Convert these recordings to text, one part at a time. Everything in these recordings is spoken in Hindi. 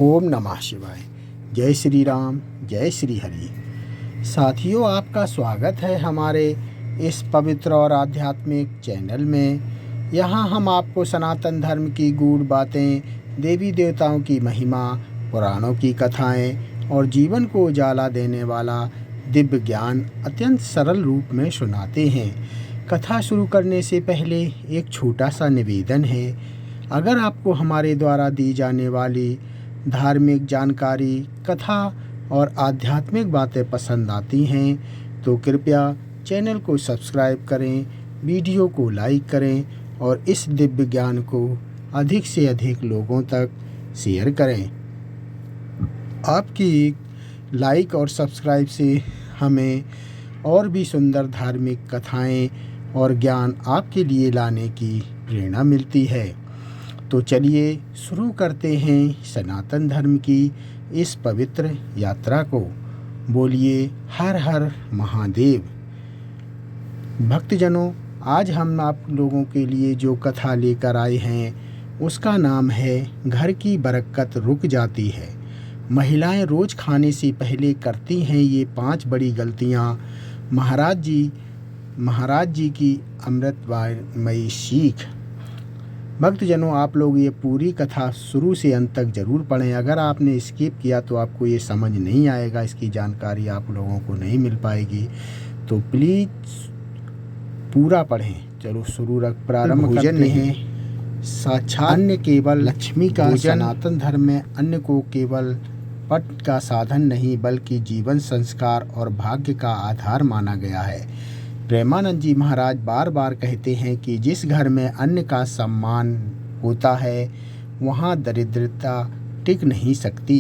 ओम नमः शिवाय। जय श्री राम, जय श्री हरि। साथियों, आपका स्वागत है हमारे इस पवित्र और आध्यात्मिक चैनल में। यहाँ हम आपको सनातन धर्म की गूढ़ बातें, देवी देवताओं की महिमा, पुराणों की कथाएं और जीवन को उजाला देने वाला दिव्य ज्ञान अत्यंत सरल रूप में सुनाते हैं। कथा शुरू करने से पहले एक छोटा सा निवेदन है। अगर आपको हमारे द्वारा दी जाने वाली धार्मिक जानकारी, कथा और आध्यात्मिक बातें पसंद आती हैं तो कृपया चैनल को सब्सक्राइब करें, वीडियो को लाइक करें और इस दिव्य ज्ञान को अधिक से अधिक लोगों तक शेयर करें। आपकी लाइक और सब्सक्राइब से हमें और भी सुंदर धार्मिक कथाएं और ज्ञान आपके लिए लाने की प्रेरणा मिलती है। तो चलिए शुरू करते हैं सनातन धर्म की इस पवित्र यात्रा को। बोलिए हर हर महादेव। भक्तजनों, आज हम आप लोगों के लिए जो कथा लेकर आए हैं उसका नाम है घर की बरकत रुक जाती है। महिलाएं रोज खाने से पहले करती हैं ये 5 बड़ी गलतियां। महाराज जी की अमृतमयी सीख। भक्तजनों, आप लोग ये पूरी कथा शुरू से अंत तक ज़रूर पढ़ें। अगर आपने स्किप किया तो आपको ये समझ नहीं आएगा, इसकी जानकारी आप लोगों को नहीं मिल पाएगी। तो प्लीज़ पूरा पढ़ें। चलो प्रारंभ करते हैं। साक्षात अन्न केवल लक्ष्मी का सनातन धर्म में अन्न को केवल पट का साधन नहीं बल्कि जीवन, संस्कार और भाग्य का आधार माना गया है। प्रेमानंद जी महाराज बार बार कहते हैं कि जिस घर में अन्न का सम्मान होता है वहाँ दरिद्रता टिक नहीं सकती।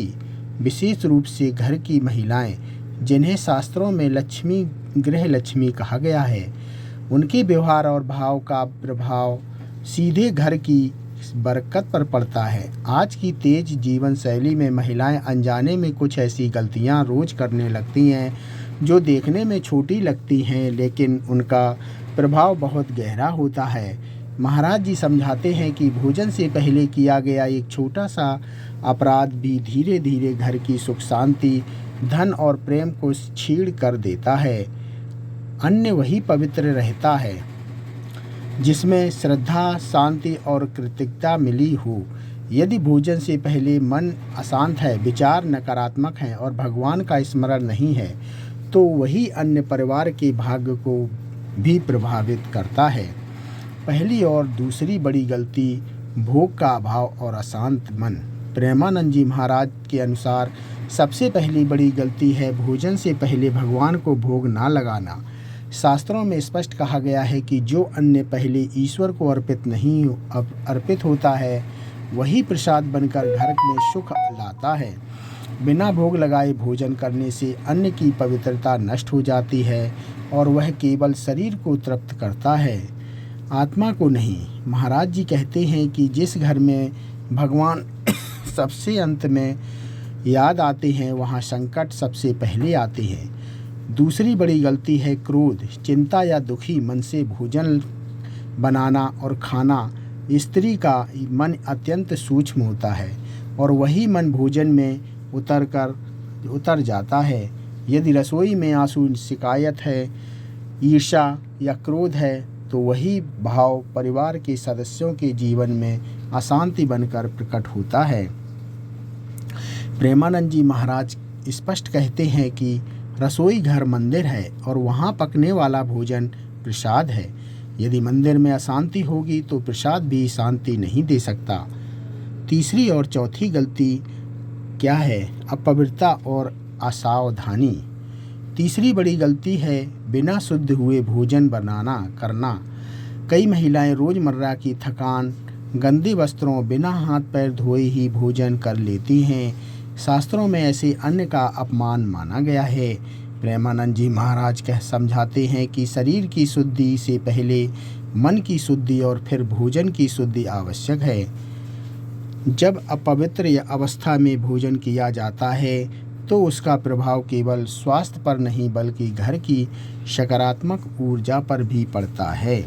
विशेष रूप से घर की महिलाएं, जिन्हें शास्त्रों में लक्ष्मी, गृह लक्ष्मी कहा गया है, उनके व्यवहार और भाव का प्रभाव सीधे घर की बरकत पर पड़ता है। आज की तेज जीवन शैली में महिलाएं अनजाने में कुछ ऐसी गलतियां रोज करने लगती हैं जो देखने में छोटी लगती हैं, लेकिन उनका प्रभाव बहुत गहरा होता है। महाराज जी समझाते हैं कि भोजन से पहले किया गया एक छोटा सा अपराध भी धीरे धीरे घर की सुख शांति, धन और प्रेम को छीड़ कर देता है। अन्न वही पवित्र रहता है जिसमें श्रद्धा, शांति और कृतज्ञता मिली हो। यदि भोजन से पहले मन अशांत है, विचार नकारात्मक हैं और भगवान का स्मरण नहीं है तो वही अन्य परिवार के भाग्य को भी प्रभावित करता है। पहली और दूसरी बड़ी गलती भोग का अभाव और अशांत मन। प्रेमानंद जी महाराज के अनुसार सबसे पहली बड़ी गलती है भोजन से पहले भगवान को भोग ना लगाना। शास्त्रों में स्पष्ट कहा गया है कि जो अन्न पहले ईश्वर को अर्पित होता है वही प्रसाद बनकर घर में सुख लाता है। बिना भोग लगाए भोजन करने से अन्न की पवित्रता नष्ट हो जाती है और वह केवल शरीर को तृप्त करता है, आत्मा को नहीं। महाराज जी कहते हैं कि जिस घर में भगवान सबसे अंत में याद आते हैं वहाँ संकट सबसे पहले आते हैं। दूसरी बड़ी गलती है क्रोध, चिंता या दुखी मन से भोजन बनाना और खाना। स्त्री का मन अत्यंत सूक्ष्म होता है और वही मन भोजन में उतर जाता है। यदि रसोई में आंसू, शिकायत है, ईर्ष्या या क्रोध है तो वही भाव परिवार के सदस्यों के जीवन में अशांति बनकर प्रकट होता है। प्रेमानंद जी महाराज स्पष्ट कहते हैं कि रसोई घर मंदिर है और वहाँ पकने वाला भोजन प्रसाद है। यदि मंदिर में अशांति होगी तो प्रसाद भी शांति नहीं दे सकता। तीसरी और चौथी गलती क्या है? अपवित्रता और असावधानी। तीसरी बड़ी गलती है बिना शुद्ध हुए भोजन करना। कई महिलाएं रोज़मर्रा की थकान, गंदे वस्त्रों, बिना हाथ पैर धोए ही भोजन कर लेती हैं। शास्त्रों में ऐसे अन्न का अपमान माना गया है। प्रेमानंद जी महाराज समझाते हैं कि शरीर की शुद्धि से पहले मन की शुद्धि और फिर भोजन की शुद्धि आवश्यक है। जब अपवित्र अवस्था में भोजन किया जाता है तो उसका प्रभाव केवल स्वास्थ्य पर नहीं बल्कि घर की सकारात्मक ऊर्जा पर भी पड़ता है।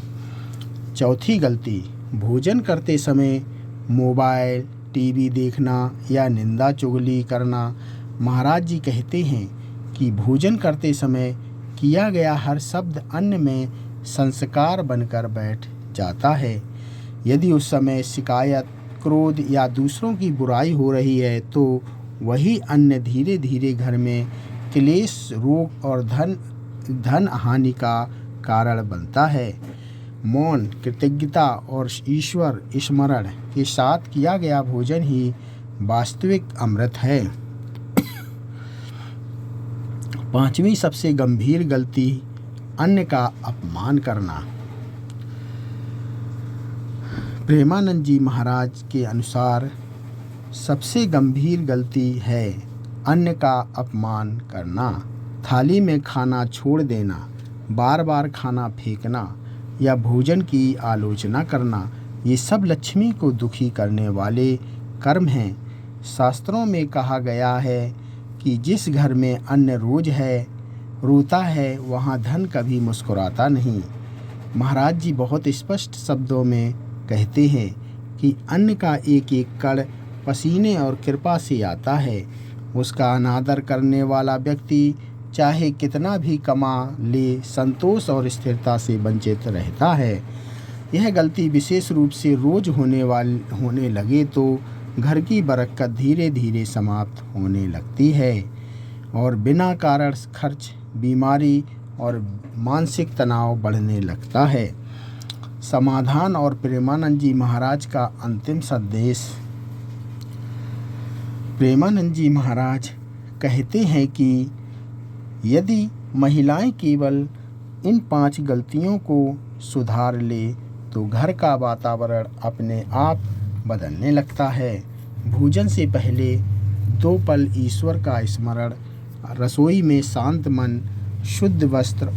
चौथी गलती, भोजन करते समय मोबाइल, टीवी देखना या निंदा चुगली करना। महाराज जी कहते हैं कि भोजन करते समय किया गया हर शब्द अन्न में संस्कार बनकर बैठ जाता है। यदि उस समय शिकायत, क्रोध या दूसरों की बुराई हो रही है तो वही अन्न धीरे धीरे घर में क्लेश, रोग और धन हानि का कारण बनता है। मौन, कृतज्ञता और ईश्वर स्मरण के साथ किया गया भोजन ही वास्तविक अमृत है। पांचवी सबसे गंभीर गलती, अन्न का अपमान करना। प्रेमानंद जी महाराज के अनुसार सबसे गंभीर गलती है अन्न का अपमान करना। थाली में खाना छोड़ देना, बार बार खाना फेंकना या भोजन की आलोचना करना, ये सब लक्ष्मी को दुखी करने वाले कर्म हैं। शास्त्रों में कहा गया है कि जिस घर में अन्न रोज रोता है वहाँ धन कभी मुस्कुराता नहीं। महाराज जी बहुत स्पष्ट शब्दों में कहते हैं कि अन्न का एक एक कण पसीने और कृपा से आता है। उसका अनादर करने वाला व्यक्ति चाहे कितना भी कमा ले, संतोष और स्थिरता से वंचित रहता है। यह गलती विशेष रूप से रोज होने लगे तो घर की बरकत धीरे धीरे समाप्त होने लगती है और बिना कारण खर्च, बीमारी और मानसिक तनाव बढ़ने लगता है। समाधान और प्रेमानंद जी महाराज का अंतिम संदेश। प्रेमानंद जी महाराज कहते हैं कि यदि महिलाएं केवल इन 5 गलतियों को सुधार ले तो घर का वातावरण अपने आप बदलने लगता है। भोजन से पहले 2 पल ईश्वर का स्मरण, रसोई में शांत मन, शुद्ध वस्त्र,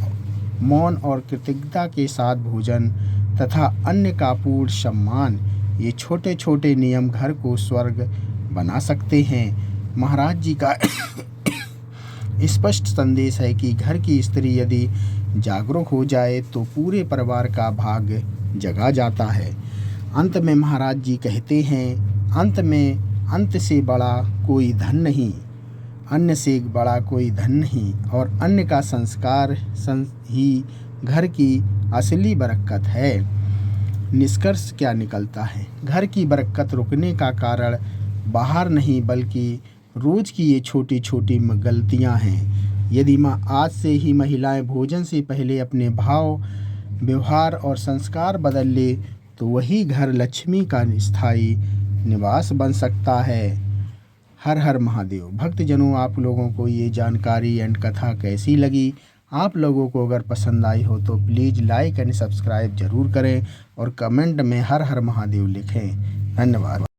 मौन और कृतज्ञता के साथ भोजन तथा अन्न का पूर्ण सम्मान, ये छोटे छोटे नियम घर को स्वर्ग बना सकते हैं। महाराज जी का स्पष्ट संदेश है कि घर की स्त्री यदि जागरूक हो जाए तो पूरे परिवार का भाग्य जगा जाता है। अंत में महाराज जी कहते हैं, अंत से बड़ा कोई धन नहीं, अन्न से बड़ा कोई धन नहीं और अन्न का संस्कार ही घर की असली बरकत है। निष्कर्ष क्या निकलता है? घर की बरकत रुकने का कारण बाहर नहीं बल्कि रोज की ये छोटी छोटी गलतियां हैं। यदि आज से ही महिलाएं भोजन से पहले अपने भाव, व्यवहार और संस्कार बदल ले तो वही घर लक्ष्मी का स्थायी निवास बन सकता है। हर हर महादेव। भक्तजनों, आप लोगों को ये जानकारी एंड कथा कैसी लगी? आप लोगों को अगर पसंद आई हो तो प्लीज़ लाइक एंड सब्सक्राइब ज़रूर करें और कमेंट में हर हर महादेव लिखें। धन्यवाद।